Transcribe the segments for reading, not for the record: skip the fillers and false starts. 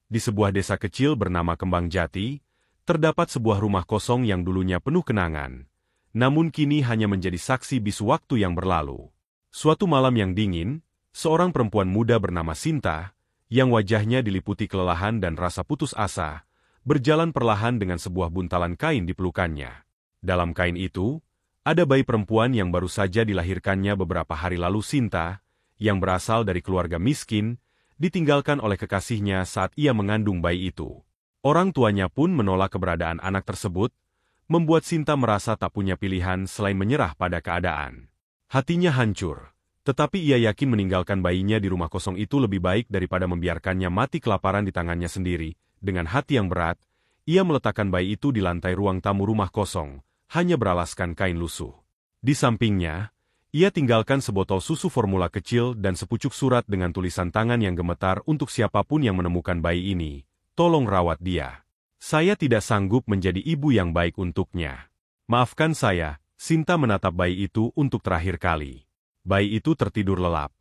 di sebuah desa kecil bernama Kembang Jati, terdapat sebuah rumah kosong yang dulunya penuh kenangan, namun kini hanya menjadi saksi bisu waktu yang berlalu. Suatu malam yang dingin, seorang perempuan muda bernama Sinta, yang wajahnya diliputi kelelahan dan rasa putus asa, berjalan perlahan dengan sebuah buntalan kain di pelukannya. Dalam kain itu, ada bayi perempuan yang baru saja dilahirkannya beberapa hari lalu. Sinta, yang berasal dari keluarga miskin, ditinggalkan oleh kekasihnya saat ia mengandung bayi itu. Orang tuanya pun menolak keberadaan anak tersebut, membuat Sinta merasa tak punya pilihan selain menyerah pada keadaan. Hatinya hancur, tetapi ia yakin meninggalkan bayinya di rumah kosong itu lebih baik daripada membiarkannya mati kelaparan di tangannya sendiri. Dengan hati yang berat, ia meletakkan bayi itu di lantai ruang tamu rumah kosong, hanya beralaskan kain lusuh. Di sampingnya, ia tinggalkan sebotol susu formula kecil dan sepucuk surat dengan tulisan tangan yang gemetar untuk siapapun yang menemukan bayi ini. Tolong rawat dia. Saya tidak sanggup menjadi ibu yang baik untuknya. Maafkan saya. Sinta menatap bayi itu untuk terakhir kali. Bayi itu tertidur lelap.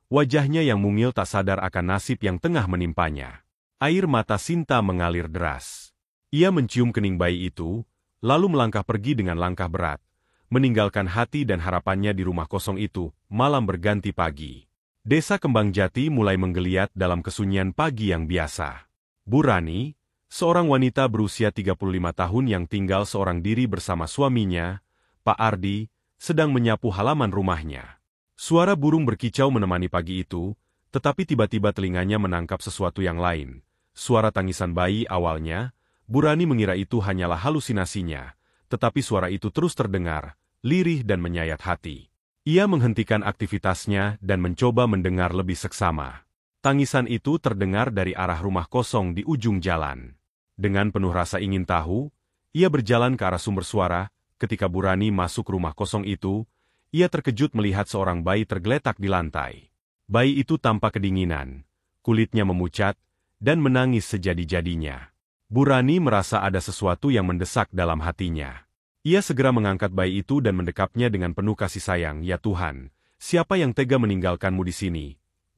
Wajahnya yang mungil tak sadar akan nasib yang tengah menimpanya. Air mata Sinta mengalir deras. Ia mencium kening bayi itu, lalu melangkah pergi dengan langkah berat, meninggalkan hati dan harapannya di rumah kosong itu. Malam berganti pagi. Desa Kembang Jati mulai menggeliat dalam kesunyian pagi yang biasa. Bu Rani, seorang wanita berusia 35 tahun yang tinggal seorang diri bersama suaminya, Pak Ardi, sedang menyapu halaman rumahnya. Suara burung berkicau menemani pagi itu, tetapi tiba-tiba telinganya menangkap sesuatu yang lain. Suara tangisan bayi. Awalnya, Bu Rani mengira itu hanyalah halusinasinya, tetapi suara itu terus terdengar, lirih dan menyayat hati. Ia menghentikan aktivitasnya dan mencoba mendengar lebih seksama. Tangisan itu terdengar dari arah rumah kosong di ujung jalan. Dengan penuh rasa ingin tahu, ia berjalan ke arah sumber suara. Ketika Bu Rani masuk rumah kosong itu, ia terkejut melihat seorang bayi tergeletak di lantai. Bayi itu tampak kedinginan, kulitnya memucat, dan menangis sejadi-jadinya. Bu Rani merasa ada sesuatu yang mendesak dalam hatinya. Ia segera mengangkat bayi itu dan mendekapnya dengan penuh kasih sayang. Ya Tuhan, siapa yang tega meninggalkanmu di sini?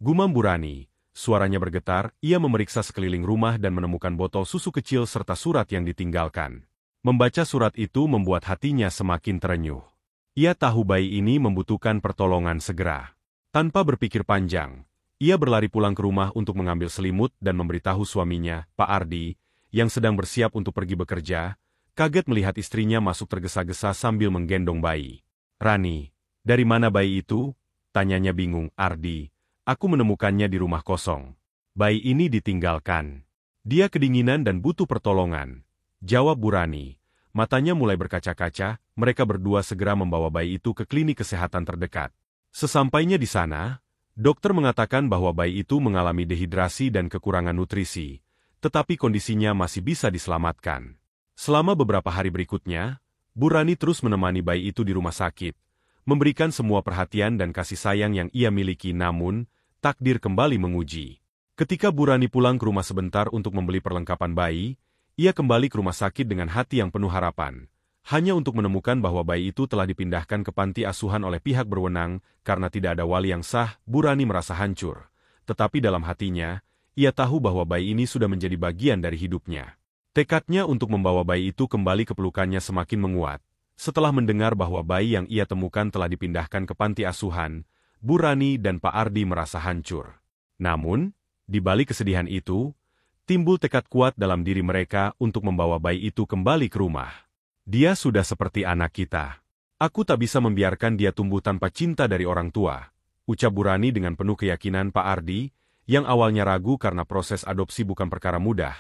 Gumam Bu Rani. Suaranya bergetar. Ia memeriksa sekeliling rumah dan menemukan botol susu kecil serta surat yang ditinggalkan. Membaca surat itu membuat hatinya semakin terenyuh. Ia tahu bayi ini membutuhkan pertolongan segera. Tanpa berpikir panjang, ia berlari pulang ke rumah untuk mengambil selimut dan memberitahu suaminya, Pak Ardi, yang sedang bersiap untuk pergi bekerja, kaget melihat istrinya masuk tergesa-gesa sambil menggendong bayi. Rani, dari mana bayi itu? Tanyanya bingung. Ardi, aku menemukannya di rumah kosong. Bayi ini ditinggalkan. Dia kedinginan dan butuh pertolongan. Jawab Bu Rani. Matanya mulai berkaca-kaca. Mereka berdua segera membawa bayi itu ke klinik kesehatan terdekat. Sesampainya di sana, dokter mengatakan bahwa bayi itu mengalami dehidrasi dan kekurangan nutrisi, tetapi kondisinya masih bisa diselamatkan. Selama beberapa hari berikutnya, Bu Rani terus menemani bayi itu di rumah sakit, memberikan semua perhatian dan kasih sayang yang ia miliki. Namun, takdir kembali menguji. Ketika Bu Rani pulang ke rumah sebentar untuk membeli perlengkapan bayi, ia kembali ke rumah sakit dengan hati yang penuh harapan, hanya untuk menemukan bahwa bayi itu telah dipindahkan ke panti asuhan oleh pihak berwenang. Karena tidak ada wali yang sah, Bu Rani merasa hancur. Tetapi dalam hatinya, ia tahu bahwa bayi ini sudah menjadi bagian dari hidupnya. Tekadnya untuk membawa bayi itu kembali ke pelukannya semakin menguat. Setelah mendengar bahwa bayi yang ia temukan telah dipindahkan ke panti asuhan, Bu Rani dan Pak Ardi merasa hancur. Namun, di balik kesedihan itu, timbul tekad kuat dalam diri mereka untuk membawa bayi itu kembali ke rumah. Dia sudah seperti anak kita. Aku tak bisa membiarkan dia tumbuh tanpa cinta dari orang tua, ucap Bu Rani dengan penuh keyakinan. Pak Ardi, yang awalnya ragu karena proses adopsi bukan perkara mudah,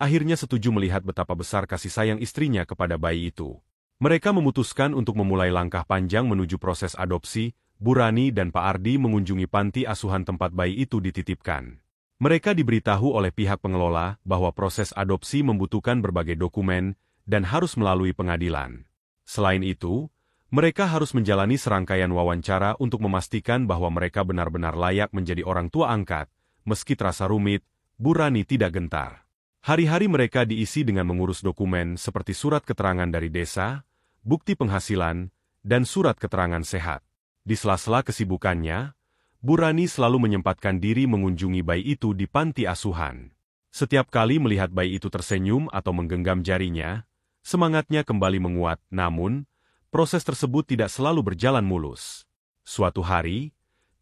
akhirnya setuju melihat betapa besar kasih sayang istrinya kepada bayi itu. Mereka memutuskan untuk memulai langkah panjang menuju proses adopsi. Bu Rani dan Pak Ardi mengunjungi panti asuhan tempat bayi itu dititipkan. Mereka diberitahu oleh pihak pengelola bahwa proses adopsi membutuhkan berbagai dokumen dan harus melalui pengadilan. Selain itu, mereka harus menjalani serangkaian wawancara untuk memastikan bahwa mereka benar-benar layak menjadi orang tua angkat. Meski terasa rumit, Bu Rani tidak gentar. Hari-hari mereka diisi dengan mengurus dokumen seperti surat keterangan dari desa, bukti penghasilan, dan surat keterangan sehat. Di sela-sela kesibukannya, Bu Rani selalu menyempatkan diri mengunjungi bayi itu di panti asuhan. Setiap kali melihat bayi itu tersenyum atau menggenggam jarinya, semangatnya kembali menguat, namun, proses tersebut tidak selalu berjalan mulus. Suatu hari,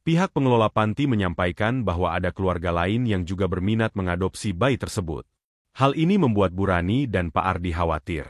pihak pengelola panti menyampaikan bahwa ada keluarga lain yang juga berminat mengadopsi bayi tersebut. Hal ini membuat Bu Rani dan Pak Ardi khawatir.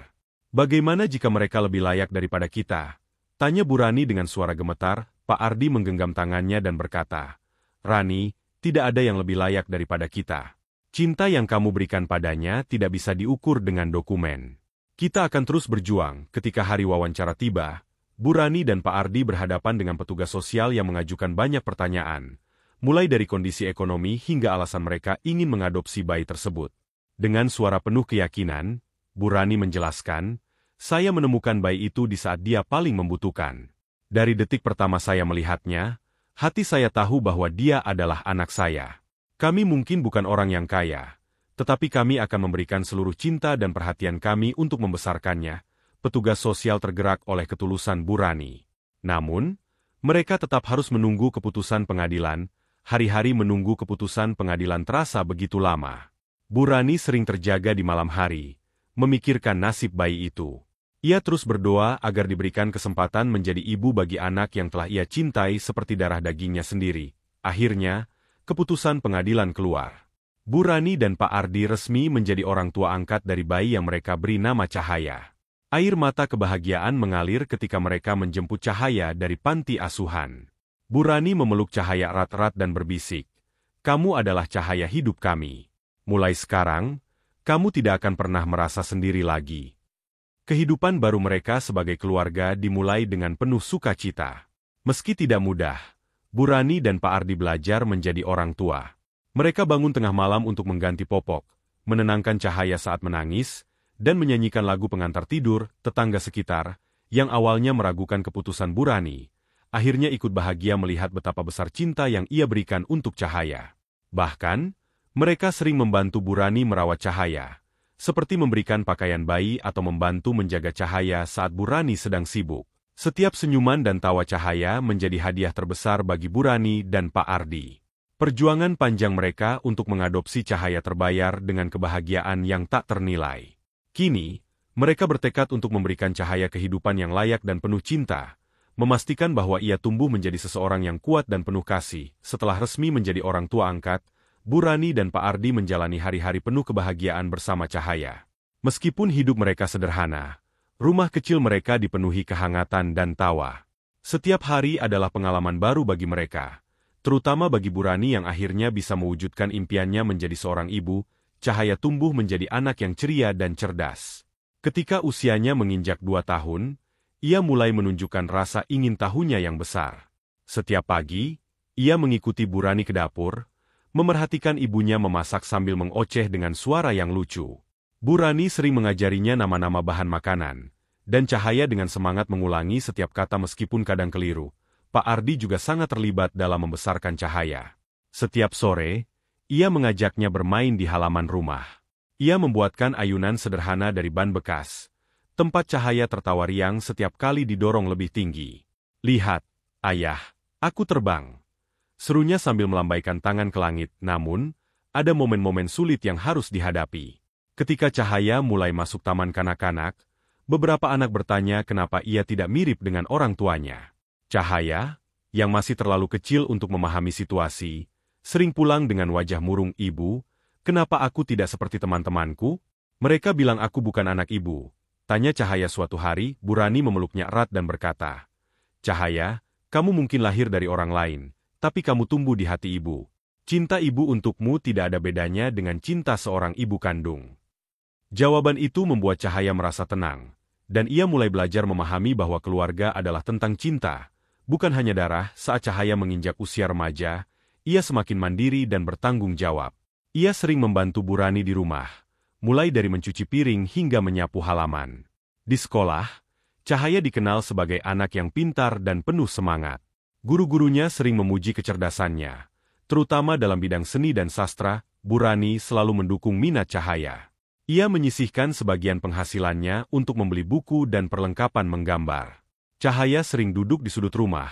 Bagaimana jika mereka lebih layak daripada kita? Tanya Bu Rani dengan suara gemetar. Pak Ardi menggenggam tangannya dan berkata, Rani, tidak ada yang lebih layak daripada kita. Cinta yang kamu berikan padanya tidak bisa diukur dengan dokumen. Kita akan terus berjuang. Ketika hari wawancara tiba, Bu Rani dan Pak Ardi berhadapan dengan petugas sosial yang mengajukan banyak pertanyaan, mulai dari kondisi ekonomi hingga alasan mereka ingin mengadopsi bayi tersebut. Dengan suara penuh keyakinan, Bu Rani menjelaskan, saya menemukan bayi itu di saat dia paling membutuhkan. Dari detik pertama saya melihatnya, hati saya tahu bahwa dia adalah anak saya. Kami mungkin bukan orang yang kaya, tetapi kami akan memberikan seluruh cinta dan perhatian kami untuk membesarkannya. Petugas sosial tergerak oleh ketulusan Bu Rani. Namun, mereka tetap harus menunggu keputusan pengadilan. Hari-hari menunggu keputusan pengadilan terasa begitu lama. Bu Rani sering terjaga di malam hari, memikirkan nasib bayi itu. Ia terus berdoa agar diberikan kesempatan menjadi ibu bagi anak yang telah ia cintai seperti darah dagingnya sendiri. Akhirnya, keputusan pengadilan keluar. Bu Rani dan Pak Ardi resmi menjadi orang tua angkat dari bayi yang mereka beri nama Cahaya. Air mata kebahagiaan mengalir ketika mereka menjemput Cahaya dari panti asuhan. Bu Rani memeluk Cahaya erat-erat dan berbisik, "Kamu adalah cahaya hidup kami. Mulai sekarang, kamu tidak akan pernah merasa sendiri lagi." Kehidupan baru mereka sebagai keluarga dimulai dengan penuh sukacita. Meski tidak mudah, Bu Rani dan Pak Ardi belajar menjadi orang tua. Mereka bangun tengah malam untuk mengganti popok, menenangkan Cahaya saat menangis, dan menyanyikan lagu pengantar tidur. Tetangga sekitar, yang awalnya meragukan keputusan Bu Rani, akhirnya ikut bahagia melihat betapa besar cinta yang ia berikan untuk Cahaya. Bahkan, mereka sering membantu Bu Rani merawat Cahaya, seperti memberikan pakaian bayi atau membantu menjaga Cahaya saat Bu Rani sedang sibuk. Setiap senyuman dan tawa Cahaya menjadi hadiah terbesar bagi Bu Rani dan Pak Ardi. Perjuangan panjang mereka untuk mengadopsi Cahaya terbayar dengan kebahagiaan yang tak ternilai. Kini, mereka bertekad untuk memberikan Cahaya kehidupan yang layak dan penuh cinta, memastikan bahwa ia tumbuh menjadi seseorang yang kuat dan penuh kasih. Setelah resmi menjadi orang tua angkat, Bu Rani dan Pak Ardi menjalani hari-hari penuh kebahagiaan bersama Cahaya. Meskipun hidup mereka sederhana, rumah kecil mereka dipenuhi kehangatan dan tawa. Setiap hari adalah pengalaman baru bagi mereka, terutama bagi Bu Rani yang akhirnya bisa mewujudkan impiannya menjadi seorang ibu. Cahaya tumbuh menjadi anak yang ceria dan cerdas. Ketika usianya menginjak 2 tahun, ia mulai menunjukkan rasa ingin tahunya yang besar. Setiap pagi, ia mengikuti Bu Rani ke dapur, memerhatikan ibunya memasak sambil mengoceh dengan suara yang lucu. Bu Rani sering mengajarinya nama-nama bahan makanan, dan Cahaya dengan semangat mengulangi setiap kata meskipun kadang keliru. Pak Ardi juga sangat terlibat dalam membesarkan Cahaya. Setiap sore, ia mengajaknya bermain di halaman rumah. Ia membuatkan ayunan sederhana dari ban bekas, tempat Cahaya tertawa riang setiap kali didorong lebih tinggi. "Lihat, ayah, aku terbang," serunya sambil melambaikan tangan ke langit. Namun, ada momen-momen sulit yang harus dihadapi. Ketika Cahaya mulai masuk taman kanak-kanak, beberapa anak bertanya kenapa ia tidak mirip dengan orang tuanya. Cahaya, yang masih terlalu kecil untuk memahami situasi, sering pulang dengan wajah murung. "Ibu, kenapa aku tidak seperti teman-temanku? Mereka bilang aku bukan anak ibu," tanya Cahaya suatu hari. Bu Rani memeluknya erat dan berkata, "Cahaya, kamu mungkin lahir dari orang lain, tapi kamu tumbuh di hati ibu. Cinta ibu untukmu tidak ada bedanya dengan cinta seorang ibu kandung." Jawaban itu membuat Cahaya merasa tenang, dan ia mulai belajar memahami bahwa keluarga adalah tentang cinta, bukan hanya darah. Saat Cahaya menginjak usia remaja, ia semakin mandiri dan bertanggung jawab. Ia sering membantu Bu Rani di rumah, mulai dari mencuci piring hingga menyapu halaman. Di sekolah, Cahaya dikenal sebagai anak yang pintar dan penuh semangat. Guru-gurunya sering memuji kecerdasannya, terutama dalam bidang seni dan sastra. Bu Rani selalu mendukung minat Cahaya. Ia menyisihkan sebagian penghasilannya untuk membeli buku dan perlengkapan menggambar. Cahaya sering duduk di sudut rumah,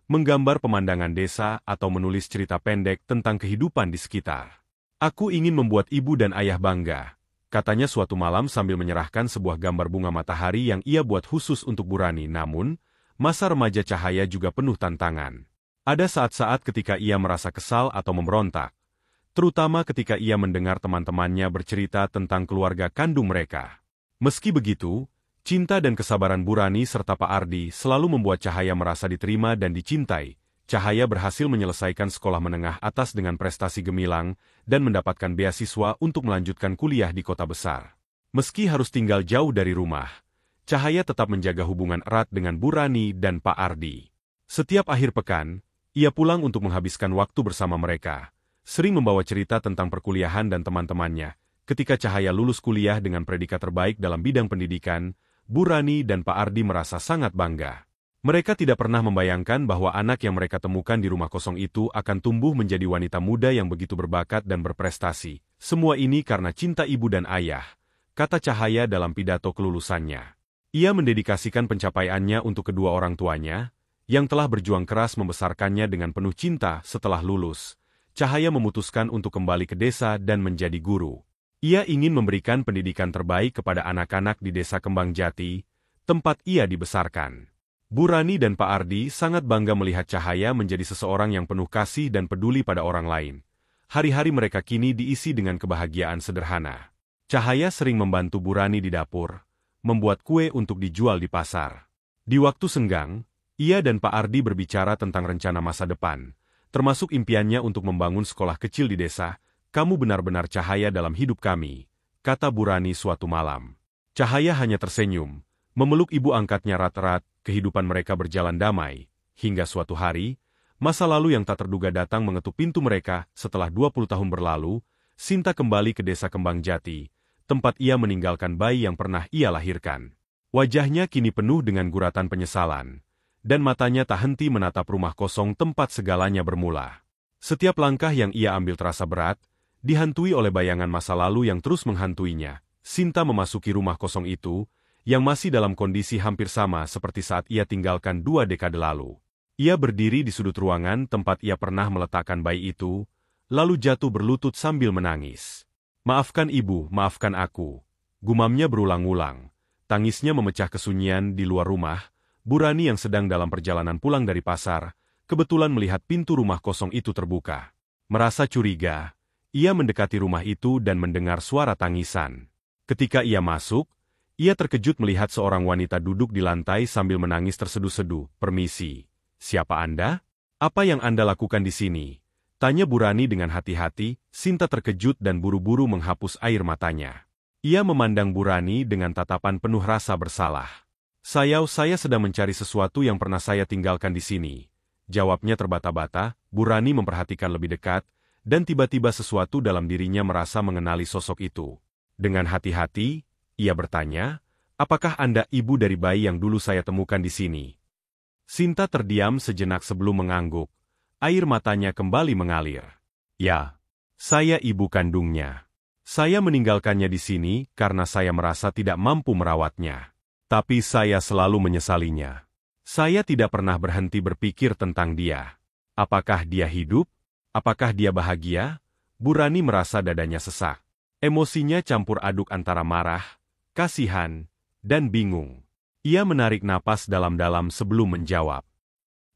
menggambar pemandangan desa atau menulis cerita pendek tentang kehidupan di sekitar. Aku ingin membuat ibu dan ayah bangga, katanya suatu malam sambil menyerahkan sebuah gambar bunga matahari yang ia buat khusus untuk Burani. Namun, masa remaja Cahaya juga penuh tantangan. Ada saat-saat ketika ia merasa kesal atau memberontak, terutama ketika ia mendengar teman-temannya bercerita tentang keluarga kandung mereka. Meski begitu, cinta dan kesabaran Burani serta Pak Ardi selalu membuat Cahaya merasa diterima dan dicintai. Cahaya berhasil menyelesaikan sekolah menengah atas dengan prestasi gemilang dan mendapatkan beasiswa untuk melanjutkan kuliah di kota besar. Meski harus tinggal jauh dari rumah, Cahaya tetap menjaga hubungan erat dengan Burani dan Pak Ardi. Setiap akhir pekan, ia pulang untuk menghabiskan waktu bersama mereka, sering membawa cerita tentang perkuliahan dan teman-temannya. Ketika Cahaya lulus kuliah dengan predikat terbaik dalam bidang pendidikan, Burani dan Pak Ardi merasa sangat bangga. Mereka tidak pernah membayangkan bahwa anak yang mereka temukan di rumah kosong itu akan tumbuh menjadi wanita muda yang begitu berbakat dan berprestasi. Semua ini karena cinta ibu dan ayah, kata Cahaya dalam pidato kelulusannya. Ia mendedikasikan pencapaiannya untuk kedua orang tuanya, yang telah berjuang keras membesarkannya dengan penuh cinta. Setelah lulus, Cahaya memutuskan untuk kembali ke desa dan menjadi guru. Ia ingin memberikan pendidikan terbaik kepada anak-anak di desa Kembang Jati, tempat ia dibesarkan. Burani dan Pak Ardi sangat bangga melihat Cahaya menjadi seseorang yang penuh kasih dan peduli pada orang lain. Hari-hari mereka kini diisi dengan kebahagiaan sederhana. Cahaya sering membantu Burani di dapur, membuat kue untuk dijual di pasar. Di waktu senggang, ia dan Pak Ardi berbicara tentang rencana masa depan, termasuk impiannya untuk membangun sekolah kecil di desa. Kamu benar-benar cahaya dalam hidup kami, kata Burani suatu malam. Cahaya hanya tersenyum, memeluk ibu angkatnya erat-erat. Kehidupan mereka berjalan damai, hingga suatu hari, masa lalu yang tak terduga datang mengetuk pintu mereka. Setelah 20 tahun berlalu, Sinta kembali ke desa Kembang Jati, tempat ia meninggalkan bayi yang pernah ia lahirkan. Wajahnya kini penuh dengan guratan penyesalan, dan matanya tak henti menatap rumah kosong tempat segalanya bermula. Setiap langkah yang ia ambil terasa berat, dihantui oleh bayangan masa lalu yang terus menghantuinya. Sinta memasuki rumah kosong itu, yang masih dalam kondisi hampir sama seperti saat ia tinggalkan 2 dekade lalu. Ia berdiri di sudut ruangan tempat ia pernah meletakkan bayi itu, lalu jatuh berlutut sambil menangis. Maafkan ibu, maafkan aku, gumamnya berulang-ulang. Tangisnya memecah kesunyian di luar rumah. Burani yang sedang dalam perjalanan pulang dari pasar, kebetulan melihat pintu rumah kosong itu terbuka. Merasa curiga, ia mendekati rumah itu dan mendengar suara tangisan. Ketika ia masuk, ia terkejut melihat seorang wanita duduk di lantai sambil menangis terseduh-seduh. Permisi, siapa Anda? Apa yang Anda lakukan di sini? Tanya Burani dengan hati-hati. Sinta terkejut dan buru-buru menghapus air matanya. Ia memandang Burani dengan tatapan penuh rasa bersalah. Saya sedang mencari sesuatu yang pernah saya tinggalkan di sini. Jawabnya terbata-bata. Burani memperhatikan lebih dekat, dan tiba-tiba sesuatu dalam dirinya merasa mengenali sosok itu. Dengan hati-hati, ia bertanya, apakah Anda ibu dari bayi yang dulu saya temukan di sini? Sinta terdiam sejenak sebelum mengangguk. Air matanya kembali mengalir. Ya, saya ibu kandungnya. Saya meninggalkannya di sini karena saya merasa tidak mampu merawatnya. Tapi saya selalu menyesalinya. Saya tidak pernah berhenti berpikir tentang dia. Apakah dia hidup? Apakah dia bahagia? Burani merasa dadanya sesak. Emosinya campur aduk antara marah, kasihan, dan bingung. Ia menarik napas dalam-dalam sebelum menjawab.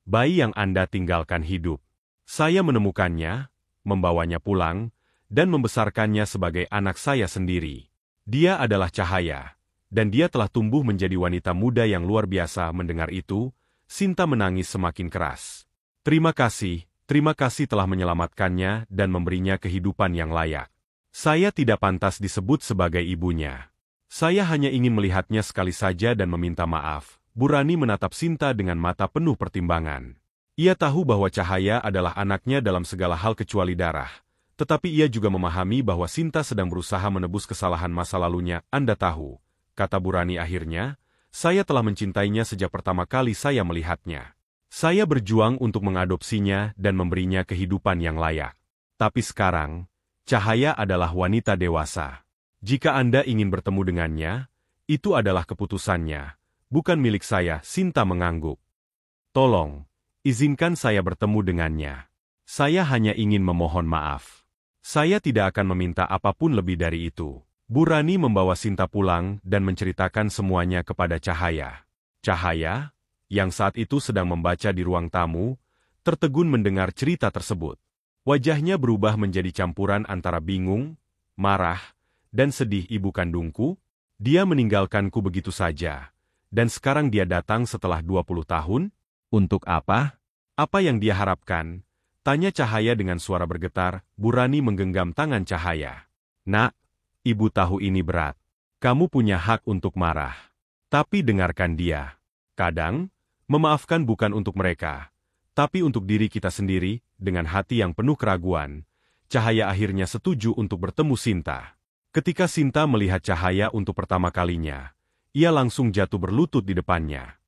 Bayi yang Anda tinggalkan hidup. Saya menemukannya, membawanya pulang, dan membesarkannya sebagai anak saya sendiri. Dia adalah Cahaya, dan dia telah tumbuh menjadi wanita muda yang luar biasa. Mendengar itu, Sinta menangis semakin keras. Terima kasih telah menyelamatkannya dan memberinya kehidupan yang layak. Saya tidak pantas disebut sebagai ibunya. Saya hanya ingin melihatnya sekali saja dan meminta maaf. Burani menatap Sinta dengan mata penuh pertimbangan. Ia tahu bahwa Cahaya adalah anaknya dalam segala hal kecuali darah. Tetapi ia juga memahami bahwa Sinta sedang berusaha menebus kesalahan masa lalunya. Anda tahu, kata Burani akhirnya, saya telah mencintainya sejak pertama kali saya melihatnya. Saya berjuang untuk mengadopsinya dan memberinya kehidupan yang layak. Tapi sekarang, Cahaya adalah wanita dewasa. Jika Anda ingin bertemu dengannya, itu adalah keputusannya, bukan milik saya. Sinta mengangguk. Tolong, izinkan saya bertemu dengannya. Saya hanya ingin memohon maaf. Saya tidak akan meminta apapun lebih dari itu. Bu Rani membawa Sinta pulang dan menceritakan semuanya kepada Cahaya. Cahaya, yang saat itu sedang membaca di ruang tamu, tertegun mendengar cerita tersebut. Wajahnya berubah menjadi campuran antara bingung, marah, dan sedih. Ibu kandungku, dia meninggalkanku begitu saja. Dan sekarang dia datang setelah 20 tahun? Untuk apa? Apa yang dia harapkan? Tanya Cahaya dengan suara bergetar. Bu Rani menggenggam tangan Cahaya. Nak, ibu tahu ini berat. Kamu punya hak untuk marah. Tapi dengarkan dia. Kadang, memaafkan bukan untuk mereka, tapi untuk diri kita sendiri. Dengan hati yang penuh keraguan, Cahaya akhirnya setuju untuk bertemu Sinta. Ketika Sinta melihat Cahaya untuk pertama kalinya, ia langsung jatuh berlutut di depannya.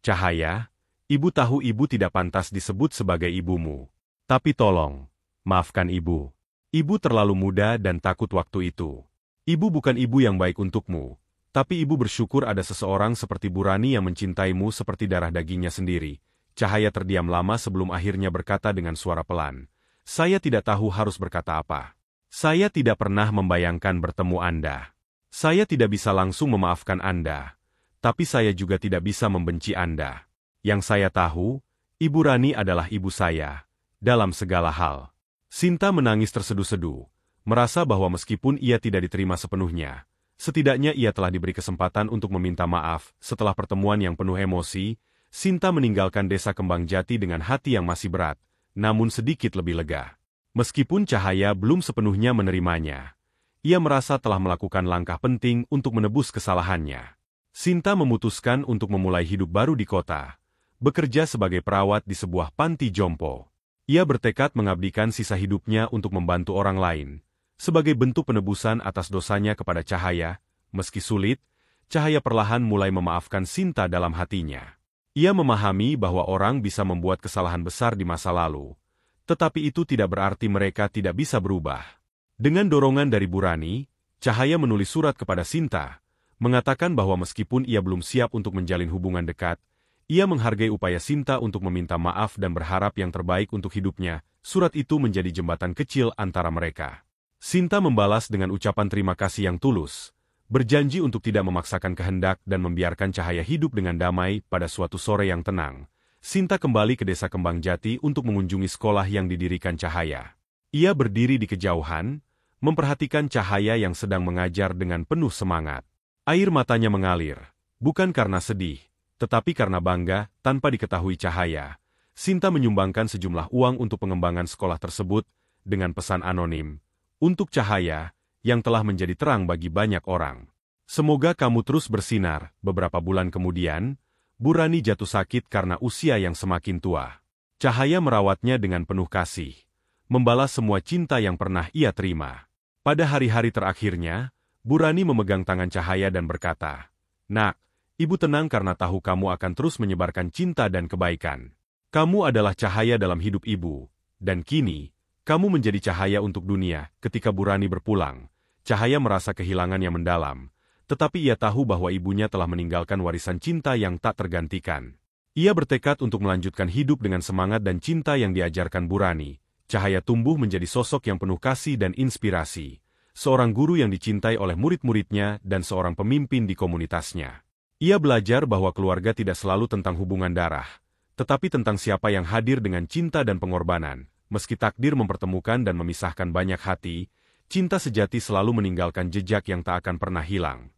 Cahaya, ibu tahu ibu tidak pantas disebut sebagai ibumu. Tapi tolong, maafkan ibu. Ibu terlalu muda dan takut waktu itu. Ibu bukan ibu yang baik untukmu, tapi ibu bersyukur ada seseorang seperti Bu Rani yang mencintaimu seperti darah dagingnya sendiri. Cahaya terdiam lama sebelum akhirnya berkata dengan suara pelan. Saya tidak tahu harus berkata apa. Saya tidak pernah membayangkan bertemu Anda. Saya tidak bisa langsung memaafkan Anda, tapi saya juga tidak bisa membenci Anda. Yang saya tahu, Ibu Rani adalah ibu saya, dalam segala hal. Sinta menangis terseduh-seduh, merasa bahwa meskipun ia tidak diterima sepenuhnya, setidaknya ia telah diberi kesempatan untuk meminta maaf. Setelah pertemuan yang penuh emosi, Sinta meninggalkan desa Kembang Jati dengan hati yang masih berat, namun sedikit lebih lega. Meskipun Cahaya belum sepenuhnya menerimanya, ia merasa telah melakukan langkah penting untuk menebus kesalahannya. Sinta memutuskan untuk memulai hidup baru di kota, bekerja sebagai perawat di sebuah panti jompo. Ia bertekad mengabdikan sisa hidupnya untuk membantu orang lain, sebagai bentuk penebusan atas dosanya kepada Cahaya. Meski sulit, Cahaya perlahan mulai memaafkan Sinta dalam hatinya. Ia memahami bahwa orang bisa membuat kesalahan besar di masa lalu, tetapi itu tidak berarti mereka tidak bisa berubah. Dengan dorongan dari Bu Rani, Cahaya menulis surat kepada Sinta, mengatakan bahwa meskipun ia belum siap untuk menjalin hubungan dekat, ia menghargai upaya Sinta untuk meminta maaf dan berharap yang terbaik untuk hidupnya. Surat itu menjadi jembatan kecil antara mereka. Sinta membalas dengan ucapan terima kasih yang tulus, berjanji untuk tidak memaksakan kehendak dan membiarkan Cahaya hidup dengan damai. Pada suatu sore yang tenang, Sinta kembali ke desa Kembang Jati untuk mengunjungi sekolah yang didirikan Cahaya. Ia berdiri di kejauhan, memperhatikan Cahaya yang sedang mengajar dengan penuh semangat. Air matanya mengalir, bukan karena sedih, tetapi karena bangga. Tanpa diketahui Cahaya, Sinta menyumbangkan sejumlah uang untuk pengembangan sekolah tersebut, dengan pesan anonim, untuk Cahaya, yang telah menjadi terang bagi banyak orang. Semoga kamu terus bersinar. Beberapa bulan kemudian, Bu Rani jatuh sakit karena usia yang semakin tua. Cahaya merawatnya dengan penuh kasih, membalas semua cinta yang pernah ia terima. Pada hari-hari terakhirnya, Bu Rani memegang tangan Cahaya dan berkata, "Nak, ibu tenang karena tahu kamu akan terus menyebarkan cinta dan kebaikan. Kamu adalah cahaya dalam hidup ibu, dan kini, kamu menjadi cahaya untuk dunia." Ketika Bu Rani berpulang, Cahaya merasa kehilangan yang mendalam, tetapi ia tahu bahwa ibunya telah meninggalkan warisan cinta yang tak tergantikan. Ia bertekad untuk melanjutkan hidup dengan semangat dan cinta yang diajarkan Bu Rani. Cahaya tumbuh menjadi sosok yang penuh kasih dan inspirasi, seorang guru yang dicintai oleh murid-muridnya dan seorang pemimpin di komunitasnya. Ia belajar bahwa keluarga tidak selalu tentang hubungan darah, tetapi tentang siapa yang hadir dengan cinta dan pengorbanan. Meski takdir mempertemukan dan memisahkan banyak hati, cinta sejati selalu meninggalkan jejak yang tak akan pernah hilang.